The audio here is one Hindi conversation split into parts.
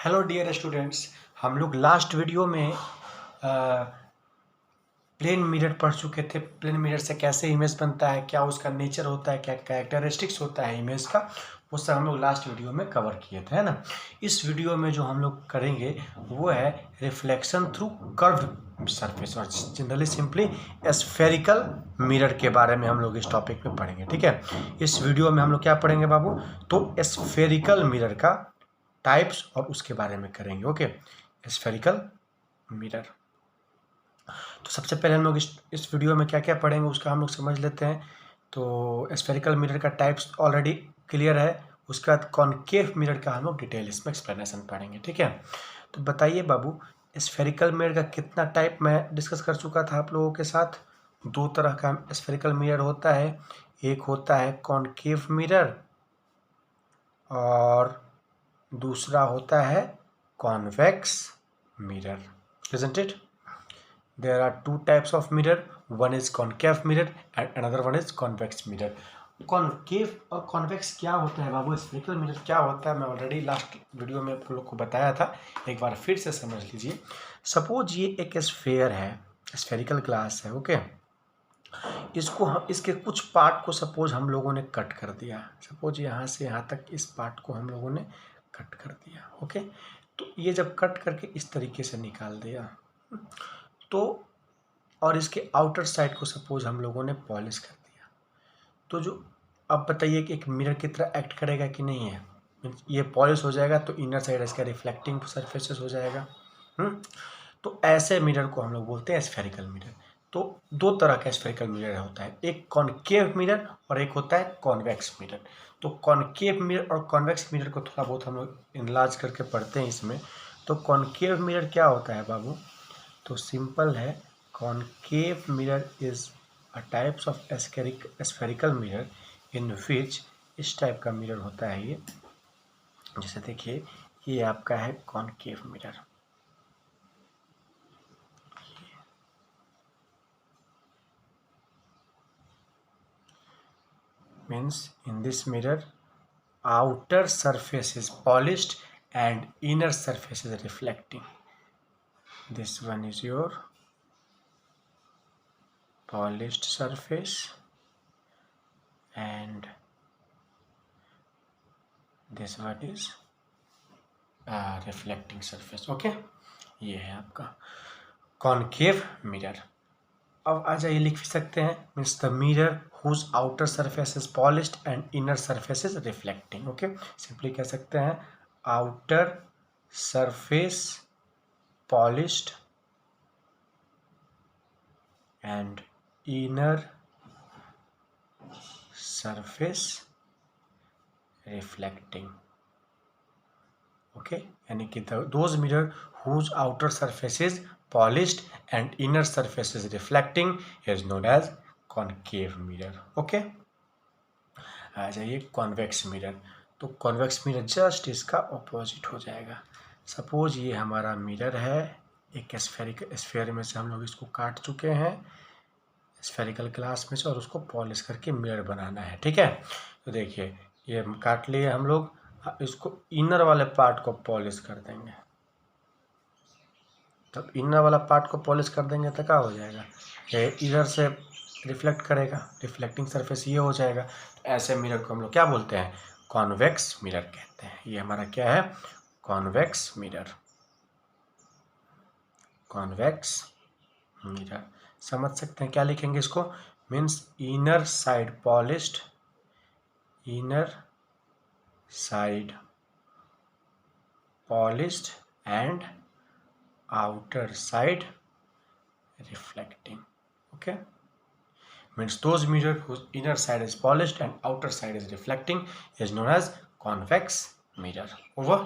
हेलो डियर स्टूडेंट्स, हम लोग लास्ट वीडियो में प्लेन मिरर पढ़ चुके थे। प्लेन मिरर से कैसे इमेज बनता है, क्या उसका नेचर होता है, क्या कैरेक्टरिस्टिक्स होता है इमेज का, वो सब हम लोग लास्ट वीडियो में कवर किए थे, है ना। इस वीडियो में जो हम लोग करेंगे वो है रिफ्लेक्शन थ्रू कर्व्ड सरफेस, और जनरली सिंपली स्फेरिकल मिरर के बारे में हम लोग इस टॉपिक में पढ़ेंगे। ठीक है, इस वीडियो में हम लोग क्या पढ़ेंगे बाबू, तो स्फेरिकल मिरर का टाइप्स और उसके बारे में करेंगे। Okay, spherical mirror. तो सबसे पहले हम लोग इस वीडियो में क्या क्या पढ़ेंगे उसका हम लोग समझ लेते हैं। तो स्फेरिकल मिरर का टाइप्स ऑलरेडी क्लियर है, उसके बाद कॉनकेव मिरर का हम लोग डिटेल इसमें एक्सप्लेनेशन पढ़ेंगे। ठीक है, तो बताइए बाबू, स्फेरिकल मिरर का कितना टाइप मैं डिस्कस कर चुका था आप लोगों के साथ। दो तरह का स्फेरिकल मिरर होता है, एक होता है कॉनकेव मिरर और दूसरा होता है convex mirror, isn't it? There are two types of mirror. One is concave mirror and another one is convex mirror. Concave और कॉन्वेक्स क्या होता है बाबू, स्फेरिकल मिरर क्या होता है, मैं ऑलरेडी लास्ट वीडियो में आप लोग को बताया था, एक बार फिर से समझ लीजिए। सपोज ये एक स्फेयर है, स्फेरिकल ग्लास है। ओके, इसको हम इसके कुछ पार्ट को सपोज हम लोगों ने कट कर दिया। सपोज यहाँ से यहाँ तक इस पार्ट को हम लोगों ने कट कर दिया। ओके, तो ये जब कट करके इस तरीके से निकाल दिया तो, और इसके आउटर साइड को सपोज हम लोगों ने पॉलिश कर दिया, तो जो अब बताइए कि एक मिरर की तरह एक्ट करेगा कि नहीं है। ये पॉलिश हो जाएगा तो इनर साइड इसका रिफ्लेक्टिंग सरफेसेस हो जाएगा। तो ऐसे मिरर को हम लोग बोलते हैं स्फेरिकल मिरर। तो दो तरह का स्फेरिकल मिरर होता है, एक कॉनकेव मिरर और एक होता है कॉन्वेक्स मिरर। तो कॉनकेव मिरर और कॉन्वेक्स मिरर को थोड़ा बहुत हम लोग इनलार्ज करके पढ़ते हैं इसमें। तो कॉनकेव मिरर क्या होता है बाबू, तो सिंपल है, concave mirror is a types of spherical mirror in which, इस टाइप का मिरर होता है ये। जैसे देखिए, ये आपका है concave mirror. Means in this mirror outer surface is polished and inner surface is reflecting. This one is your polished surface and this one is reflecting surface. Okay, ये है आपका कॉनकेव मिरर। अब आ जाइए, लिख भी सकते हैं, means the mirror whose outer surface is polished and inner surface is reflecting. Okay, simply कह सकते हैं outer surface polished and inner surface reflecting. Okay, यानी कि those mirror whose outer surface is polished and inner surface is reflecting is known as concave mirror. Okay, आ जाइए कॉन्वेक्स मिरर। तो कॉन्वेक्स मिरर जस्ट इसका ऑपोजिट हो जाएगा। सपोज ये हमारा मिरर है, एक स्फेयर में से हम लोग इसको काट चुके हैं स्फेरिकल ग्लास में से, और उसको पॉलिश करके मिरर बनाना है। ठीक है, तो देखिए ये काट लिए हम लोग, इसको इनर वाले पार्ट को पॉलिश कर देंगे। तब इनर वाला पार्ट को पॉलिश कर देंगे तो क्या हो जाएगा, ये इधर से रिफ्लेक्ट करेगा, रिफ्लेक्टिंग सरफेस ये हो जाएगा। तो ऐसे मिरर को हम लोग क्या बोलते हैं, कॉन्वेक्स मिरर कहते हैं। ये हमारा क्या है, कॉन्वेक्स मिरर। कॉन्वेक्स मिरर समझ सकते हैं, क्या लिखेंगे इसको, means inner side polished, inner side polished and outer side reflecting. Okay, means those mirror whose inner side is polished and outer side is reflecting is known as convex mirror. Over.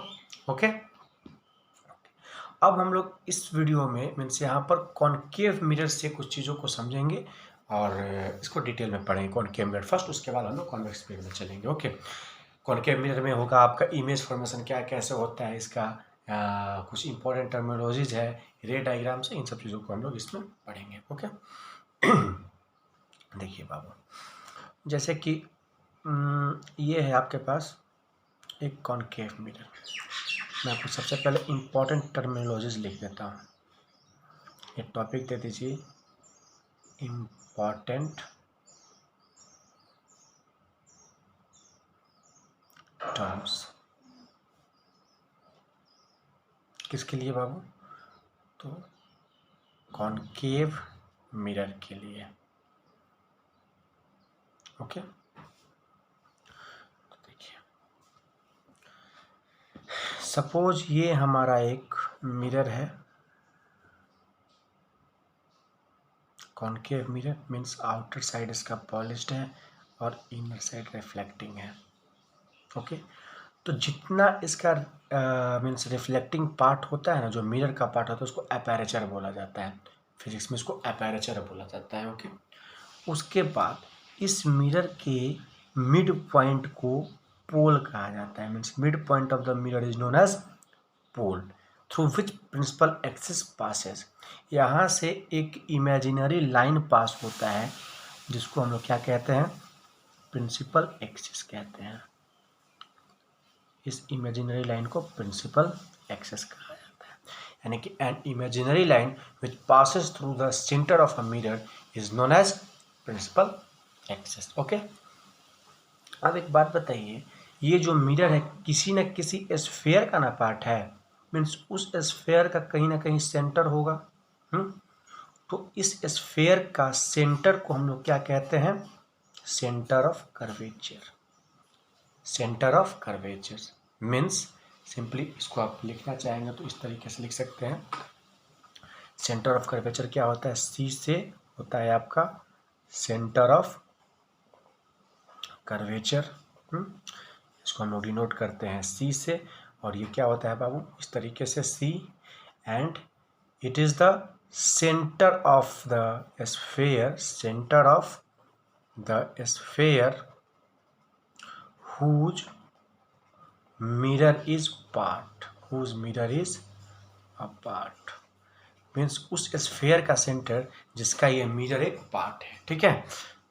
Okay, अब हम लोग इस वीडियो में मीन्स यहाँ पर कॉनकेव मिरर से कुछ चीज़ों को समझेंगे और इसको डिटेल में पढ़ेंगे कॉनकेव मिरर फर्स्ट, उसके बाद हम लोग कॉन्वेक्स मिरर में चलेंगे। ओके, कॉनकेव मिरर में होगा आपका इमेज फॉर्मेशन क्या कैसे होता है इसका, कुछ इंपॉर्टेंट टर्मिनोलॉजीज है, रे डायग्राम से, इन सब चीज़ों को हम लोग इसमें पढ़ेंगे। ओके, देखिए बाबू, जैसे कि ये है आपके पास एक कॉनकेव मिरर। मैं आपको सबसे पहले इम्पोर्टेंट टर्मिनोलॉजीज लिख देता हूँ। ये टॉपिक दे दीजिए, इम्पोर्टेंट टर्म्स। किसके लिए बाबू? तो कॉनकेव मिरर के लिए। ओके, तो देखिए, सपोज ये हमारा एक मिरर है। Concave mirror means outer side इसका पॉलिश्ड है और इनर साइड रिफ्लेक्टिंग है। ओके, तो जितना इसका मीन्स रिफ्लेक्टिंग पार्ट होता है ना, जो मिरर का पार्ट होता है, उसको एपेरेचर बोला जाता है। फिजिक्स में इसको एपेरेचर बोला जाता है। ओके, उसके बाद इस मिरर के मिड पॉइंट को पोल कहा जाता है। Means mid point of the mirror is known as pole through which principal axis passes. यहाँ से एक इमेजिनरी लाइन पास होता है जिसको हम लोग क्या कहते हैं? प्रिंसिपल एक्सिस कहते हैं। इस इमेजिनरी लाइन को प्रिंसिपल एक्सिस कहा जाता है। यानी कि an imaginary line which passes through the centre of a mirror is known as principal axis. Okay, अब एक बात बताइए, ये जो मिरर है किसी न किसी स्फेयर का ना पार्ट है। मीन्स उस स्फेयर का कहीं ना कहीं सेंटर होगा। तो इस स्फेयर का सेंटर को हम लोग क्या कहते हैं? Centre of curvature. Centre of curvature means simply इसको आप लिखना चाहेंगे तो इस तरीके से लिख सकते हैं। सेंटर ऑफ कर्वेचर क्या होता है? सी से होता है आपका सेंटर ऑफ कर्वेचर। इसको हम लोग डिनोट करते हैं सी से। और ये क्या होता है बाबू? इस तरीके से C, and it is the centre of the sphere, centre of the sphere whose mirror is part, whose mirror is a part। Means उस स्फेयर का सेंटर जिसका ये मिरर एक पार्ट है, ठीक है,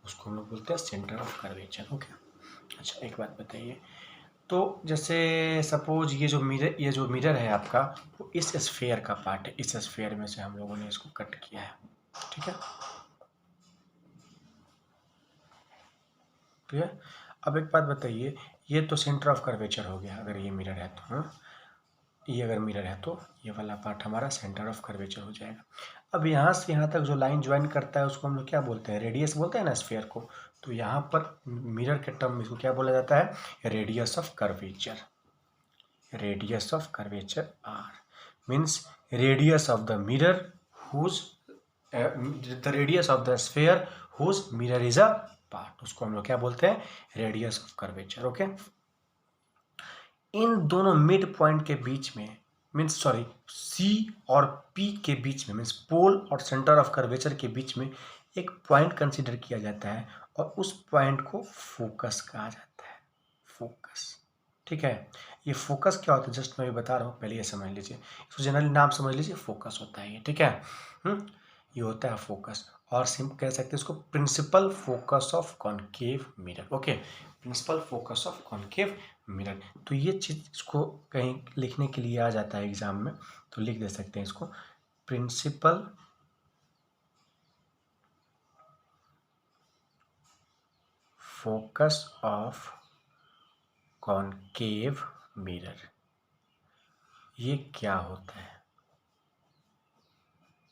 उसको हम लोग बोलते हैं सेंटर ऑफ कर्वेचर। ओके, अच्छा एक बात बताइए, तो जैसे सपोज ये जो मिरर है आपका, वो इस स्फेयर का पार्ट है। इस स्फेयर में से हम लोगों ने इसको कट किया है, ठीक है, ठीक है। अब एक बात बताइए, ये तो सेंटर ऑफ कर्वेचर हो गया अगर ये मिरर है तो। हाँ, ये अगर मिरर है तो ये वाला पार्ट हमारा सेंटर ऑफ कर्वेचर हो जाएगा। अब यहाँ से यहाँ तक जो लाइन ज्वाइन करता है उसको हम लोग क्या बोलते हैं? रेडियस बोलते हैं ना स्फेयर को। तो यहाँ पर मिरर के टर्म में इसको क्या बोला जाता है? Radius of curvature. Radius of curvature R means radius of the mirror whose the radius of the sphere whose mirror is a part, उसको हम लोग क्या बोलते हैं? Radius of curvature. ओके, इन दोनों मिड पॉइंट के बीच में मीन्स सॉरी सी और पी के बीच में मीन्स पोल और सेंटर ऑफ कर्वेचर के बीच में एक पॉइंट कंसीडर किया जाता है और उस पॉइंट को फोकस कहा जाता है। फोकस, ठीक है। ये फोकस क्या होता है जस्ट मैं बता रहा हूँ, पहले ये समझ लीजिए, इसको जनरली नाम समझ लीजिए, फोकस होता है ये, ठीक है। ये होता है फोकस, और सिम कह सकते हैं इसको principal focus of concave mirror. Okay, principal focus of concave mirror. तो ये चीज़ इसको कहीं लिखने के लिए आ जाता है एग्जाम में, तो लिख दे सकते हैं इसको, principal focus of concave mirror. ये क्या होता है?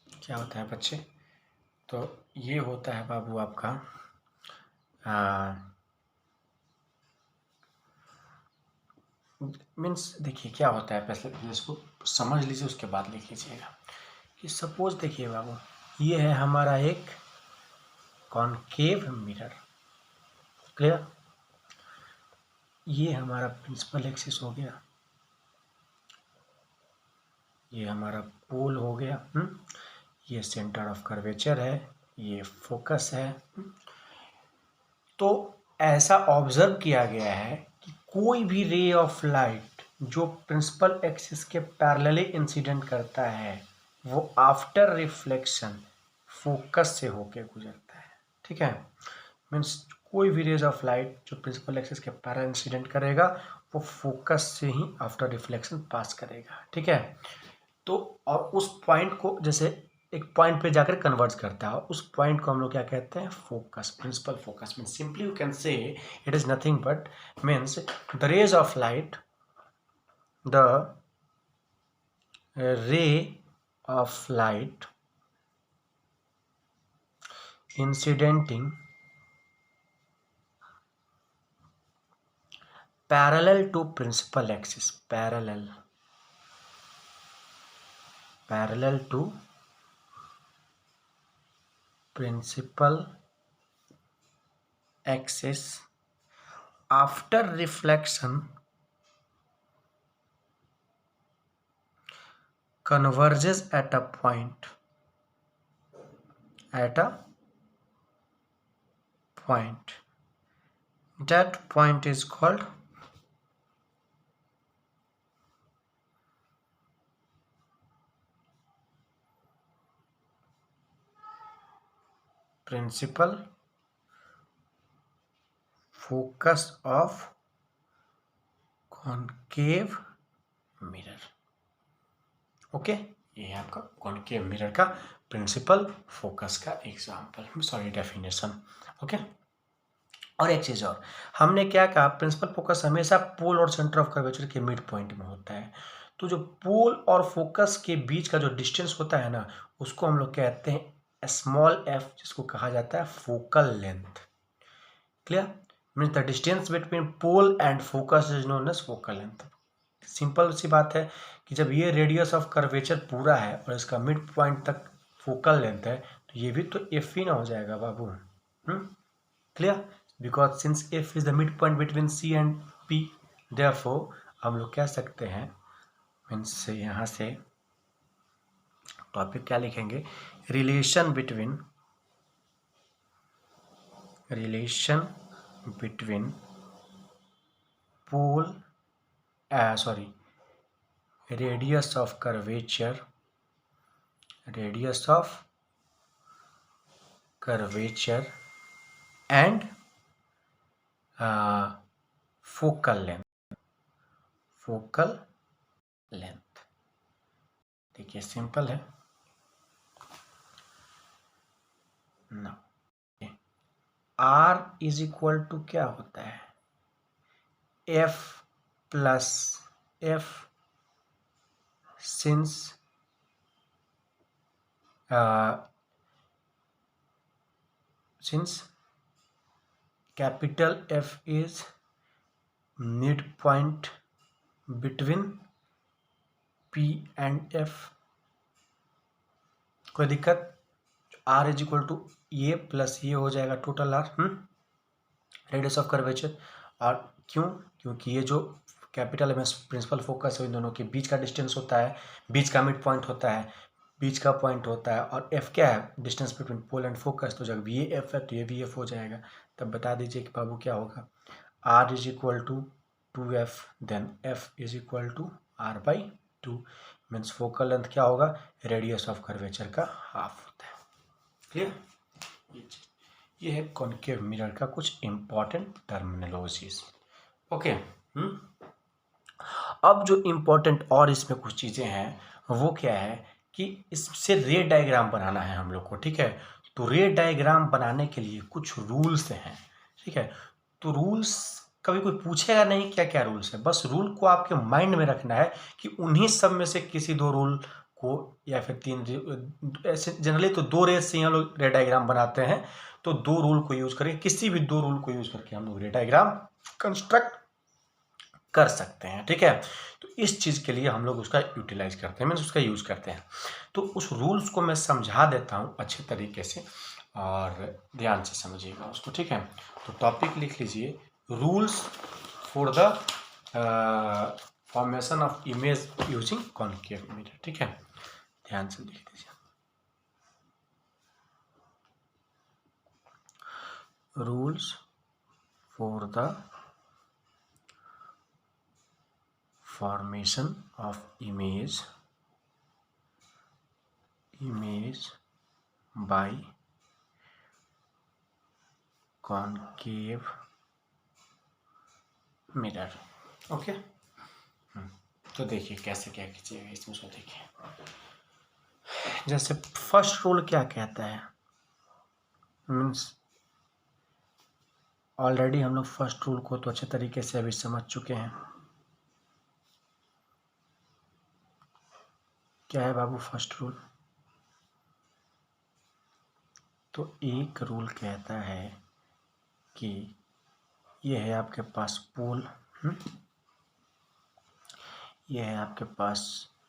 क्या होता है बच्चे? तो ये होता है बाबू आपका मीन्स देखिए क्या होता है, पहले इसको समझ लीजिए उसके बाद लिख लीजिएगा। कि सपोज देखिए बाबू, ये है हमारा एक कॉनकेव मिरर, क्लियर। ये हमारा प्रिंसिपल एक्सिस हो गया, ये हमारा पोल हो गया, ये सेंटर ऑफ कर्वेचर है, ये फोकस है। तो ऐसा ऑब्जर्व किया गया है कि कोई भी रे ऑफ लाइट जो प्रिंसिपल एक्सिस के पैरेलली इंसिडेंट करता है वो आफ्टर रिफ्लेक्शन फोकस से होके गुजरता है, ठीक है। मीन्स कोई भी रेज ऑफ लाइट जो प्रिंसिपल एक्सिस के पैरेलल इंसिडेंट करेगा वो फोकस से ही आफ्टर रिफ्लेक्शन पास करेगा, ठीक है। तो और उस पॉइंट को जैसे एक पॉइंट पे जाकर कन्वर्ज करता है, उस पॉइंट को हम लोग क्या कहते हैं, focus, principal focus. Means simply you can say it is nothing but means the rays of light, the ray of light incidenting parallel to principal axis, parallel to principal axis after reflection converges at a point, that point is called principal focus of concave mirror। Okay, ये है आपका कॉनकेव मिरर का प्रिंसिपल फोकस का एग्जांपल, सॉरी डेफिनेशन। ओके, और एक चीज और, हमने क्या कहा, प्रिंसिपल फोकस हमेशा पोल और सेंटर ऑफ कर्वेचर के मिड पॉइंट में होता है। तो जो पोल और फोकस के बीच का जो डिस्टेंस होता है ना, उसको हम लोग कहते हैं स्मॉल एफ, जिसको कहा जाता है focal length. Clear? Means the distance between pole and focus is known as focal length. Simple सी बात है कि जब ये रेडियस ऑफ कर्वेचर पूरा है और इसका मिड पॉइंट तक फोकल लेंथ है, तो ये भी तो एफ ही ना हो जाएगा बाबू। Clear? Because since F is the midpoint between C and P, therefore हम लोग कह सकते हैं, मीन्स यहाँ से टॉपिक क्या लिखेंगे, relation between pole radius of curvature and focal length। देखिए सिंपल है ना। R इज इक्वल टू क्या होता है, F plus F, since capital F is midpoint between P and F, कोई दिक्कत? R इज इक्वल टू ये प्लस ये हो जाएगा total R, radius of curvature. और क्योंकि ये जो कैपिटल एम प्रिंसिपल फोकस है, इन दोनों के बीच का डिस्टेंस होता है, बीच का मिड पॉइंट होता है, बीच का पॉइंट होता है। और एफ क्या है, distance between pole and focus. तो जब ये एफ है तो ये भी एफ हो जाएगा। तब बता दीजिए कि बाबू क्या होगा, R is equal to 2F, then F is equal to R/2। Means focal length क्या होगा, रेडियस ऑफ कर्वेचर का हाफ होता है। क्लियर? ये है कॉनकेव मिरर का कुछ इंपॉर्टेंट टर्मिनोलॉजीज। ओके, अब जो इंपॉर्टेंट और इसमें कुछ चीजें हैं, वो क्या है कि इससे रे डायग्राम बनाना है हम लोग को, ठीक है। तो रे डायग्राम बनाने के लिए कुछ रूल्स हैं, ठीक है। तो रूल्स कभी कोई पूछेगा नहीं क्या क्या रूल्स है, बस रूल को आपके माइंड में रखना है कि उन्हीं सब में से किसी दो रूल को, या फिर तीन, ऐसे जनरली तो दो रेज से हम लोग रे डायग्राम बनाते हैं। तो दो रूल को यूज करके, किसी भी दो रूल को यूज करके हम लोग रे डायग्राम कंस्ट्रक्ट कर सकते हैं, ठीक है। तो इस चीज के लिए हम लोग उसका यूटिलाइज करते हैं, मीन्स उसका यूज करते हैं। तो उस रूल्स को मैं समझा देता हूं अच्छे तरीके से, और ध्यान से समझिएगा उसको, ठीक है। तो टॉपिक लिख लीजिए, rules for the formation of image using concave mirror, ठीक है। ध्यान से लिख दीजिए, rules for the formation of image by concave mirror। Okay. तो देखिए कैसे क्या कीजिएगा इसमें। सो देखिए, जैसे फर्स्ट रूल क्या कहता है, मीन्स ऑलरेडी हम लोग फर्स्ट रूल को तो अच्छे तरीके से अभी समझ चुके हैं। क्या है बाबू फर्स्ट रूल? तो एक रूल कहता है कि ये है आपके पास पोल, ये है आपके पास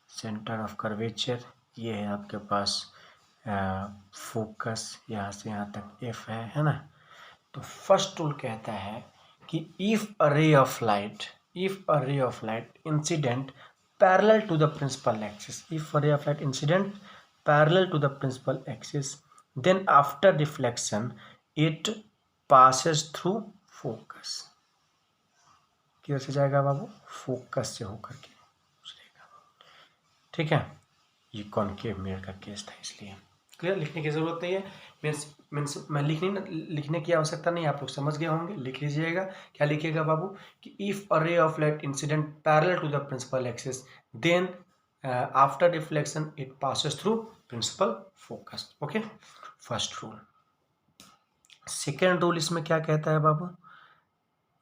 सेंटर ऑफ कर्वेचर, ये है आपके पास फोकस, यहाँ से यहाँ तक एफ है ना। तो फर्स्ट रूल कहता है कि if a ray of light incident parallel to the principal axis, if a ray of light incident parallel to the principal axis, then after reflection it passes through focus. किधर से जाएगा बाबू? फोकस से होकर के गुजरेगा। ठीक है, ये कॉनकेव मिरर का केस था, इसलिए क्लियर। लिखने की जरूरत नहीं है, मीन्स मैं लिखने की आवश्यकता नहीं, आप लोग समझ गए होंगे। लिख लीजिएगा। क्या लिखिएगा बाबू? कि if a ray of light incident parallel to the principal axis, then after reflection it passes through principal focus. Okay, first rule. Second rule इसमें क्या कहता है बाबू?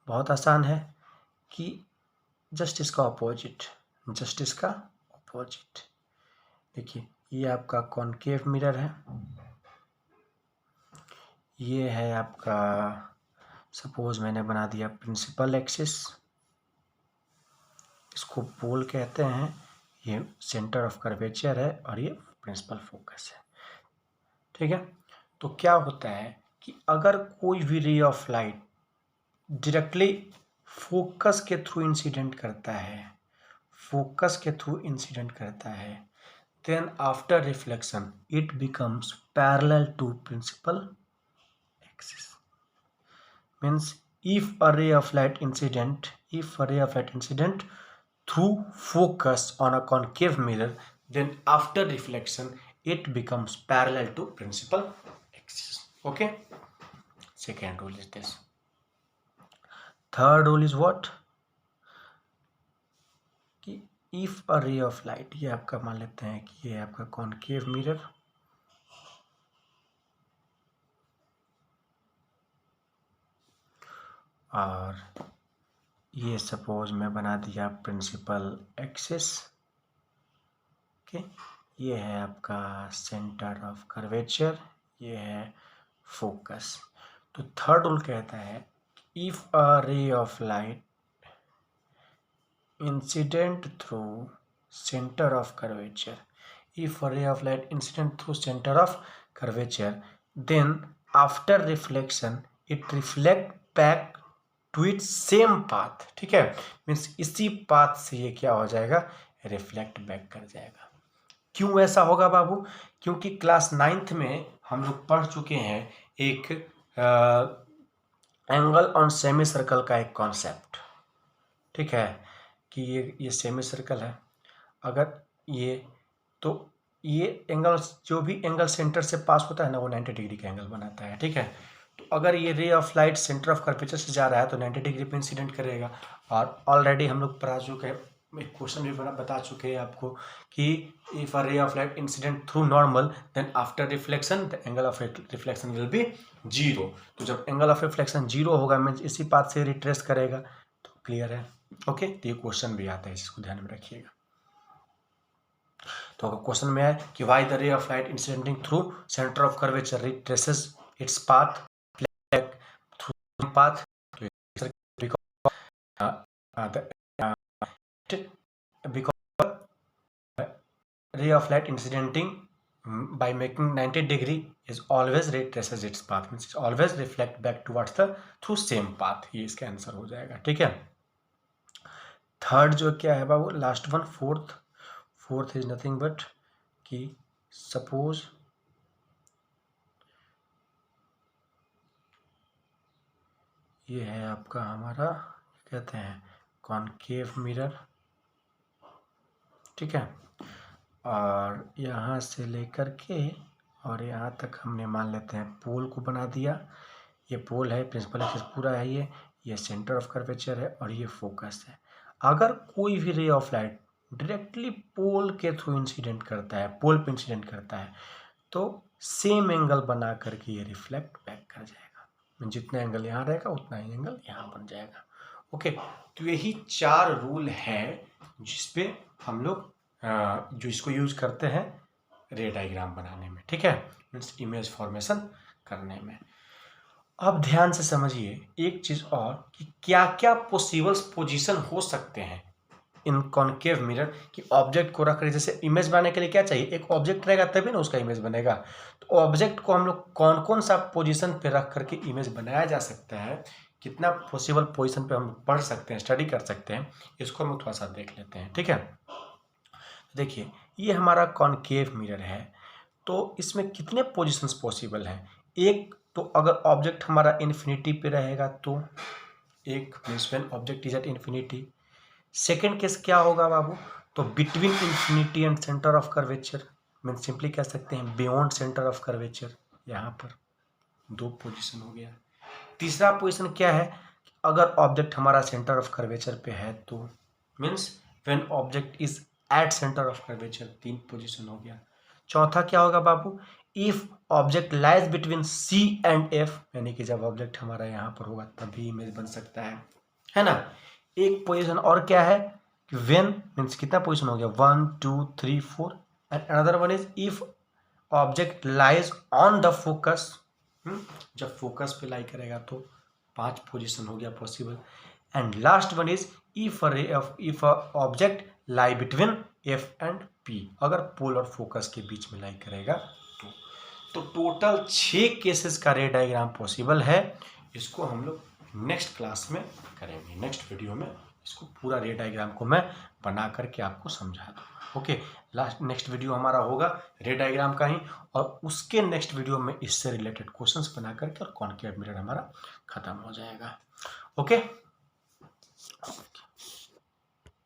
बहुत आसान है कि जस्ट इसका ऑपोजिट, देखिए ये आपका कॉनकेव मिरर है, ये है आपका, सपोज मैंने बना दिया प्रिंसिपल एक्सिस, इसको पोल कहते हैं, ये सेंटर ऑफ कर्वेचर है और ये प्रिंसिपल फोकस है। ठीक है, तो क्या होता है कि अगर कोई भी रे ऑफ लाइट डायरेक्टली फोकस के थ्रू इंसिडेंट करता है, then after reflection it becomes parallel to principal axis. Means if a ray of light incident through focus on a concave mirror, then after reflection it becomes parallel to principal axis. Okay, second rule is this. Third rule is what? कि if a ray of light, ये आपका मान लेते हैं कि ये आपका concave mirror, और ये सपोज मैं बना दिया प्रिंसिपल एक्सिस। ओके, ये है आपका सेंटर ऑफ कर्वेचर, ये है फोकस। तो थर्ड रूल कहता है if a ray of light incident through centre of curvature, then after reflection it reflect back to its same path. ठीक है, मीन्स इसी पाथ से ये क्या हो जाएगा? रिफ्लेक्ट बैक कर जाएगा। क्यों ऐसा होगा बाबू? क्योंकि क्लास 9th में हम लोग पढ़ चुके हैं एक एंगल ऑन सेमी सर्कल का एक कॉन्सेप्ट। ठीक है, कि ये सेमी सर्कल है, अगर ये, तो ये एंगल, जो भी एंगल सेंटर से पास होता है ना, वो 90 डिग्री का एंगल बनाता है। ठीक है, तो अगर ये रे of light centre of curvature से जा रहा है तो 90 डिग्री पे इंसिडेंट करेगा। और ऑलरेडी हम लोग पढ़ा चुके हैं, एक क्वेश्चन भी बता चुके हैं आपको कि if a ray of light incident through normal, then after reflection the angle of reflection will be 0। तो जब एंगल ऑफ रिफ्लेक्शन 0 होगा, मीन्स इसी पाथ से रिट्रेस करेगा। तो क्लियर है? ओके, तो ये क्वेश्चन भी आता है, इसको ध्यान में रखिएगा। तो अगर क्वेश्चन में है कि why the ray of light incidenting through centre of curvature retraces its path through path, because ray of light incidenting by making 90 degree is always retraces its path, means it's always reflect back towards the through same path। ये इसका आंसर हो जाएगा। ठीक है, थर्ड जो क्या है बाबू, last one, fourth is nothing but कि सपोज ये है आपका हमारा, कहते हैं कॉनकेव मिरर। ठीक है, और यहाँ से लेकर के और यहाँ तक हमने मान लेते हैं पोल को बना दिया। ये पोल है, प्रिंसिपल एक्सिस पूरा है, ये सेंटर ऑफ कर्वेचर है और ये फोकस है। अगर कोई भी रे ऑफ लाइट डायरेक्टली पोल के थ्रू इंसिडेंट करता है, पोल पे इंसिडेंट करता है, तो सेम एंगल बना करके ये रिफ्लेक्ट बैक कर जाएगा। जितना एंगल यहाँ रहेगा उतना ही एंगल यहाँ बन जाएगा। ओके, तो यही 4 रूल है जिसपे हम लोग जो इसको यूज करते हैं रे डायग्राम बनाने में, ठीक है, मीन्स इमेज फॉर्मेशन करने में। अब ध्यान से समझिए एक चीज और कि क्या क्या पॉसिबल पोजीशन हो सकते हैं इन कॉनकेव मिरर कि ऑब्जेक्ट को रख रहे, जैसे इमेज बनाने के लिए क्या चाहिए, एक ऑब्जेक्ट रहेगा तभी ना उसका इमेज बनेगा। तो ऑब्जेक्ट को हम लोग कौन कौन सा पोजीशन पे रख करके इमेज बनाया जा सकता है, कितना पॉसिबल पोजीशन पे हम पढ़ सकते हैं, स्टडी कर सकते हैं, इसको हम थोड़ा सा देख लेते हैं, ठीक है। देखिए ये हमारा कॉनकेव मिरर है, तो इसमें कितने पोजीशंस पॉसिबल हैं। एक तो अगर ऑब्जेक्ट हमारा इन्फिनिटी पे रहेगा तो एक means when object is at infinity. Second case क्या होगा बाबू, तो between infinity and centre of curvature, mean simply कह सकते हैं बियॉन्ड सेंटर ऑफ कर्वेचर, यहाँ पर 2 पोजीशन हो गया। तीसरा पोजीशन क्या है, अगर ऑब्जेक्ट हमारा सेंटर ऑफ कर्वेचर पे है तो means when object is at centre of curvature, 3 position हो गया। चौथा क्या होगा बाबू, if object lies between C and F, यानी कि जब ऑब्जेक्ट हमारा यहाँ पर होगा तभी इमेज बन सकता है ना। एक पोजीशन और क्या है कि व्हेन मीन्स कितना पोजीशन हो गया, 1 2 3 4, and another one is if object lies on the focus, जब फोकस पे लाई करेगा तो 5 पोजीशन हो गया possible. And last one is if object lie between F and P, अगर पोल और फोकस के बीच में लाई करेगा तो टोटल 6 केसेस का रे डायग्राम पॉसिबल है। इसको हम लोग नेक्स्ट क्लास में करेंगे, नेक्स्ट वीडियो में इसको पूरा रे डायग्राम को मैं बना करके आपको समझा दूँ। ओके, नेक्स्ट वीडियो हमारा होगा रे डायग्राम का ही, और उसके नेक्स्ट वीडियो में इससे रिलेटेड क्वेश्चंस बना करके और कॉनकेव मिरर हमारा खत्म हो जाएगा। ओके।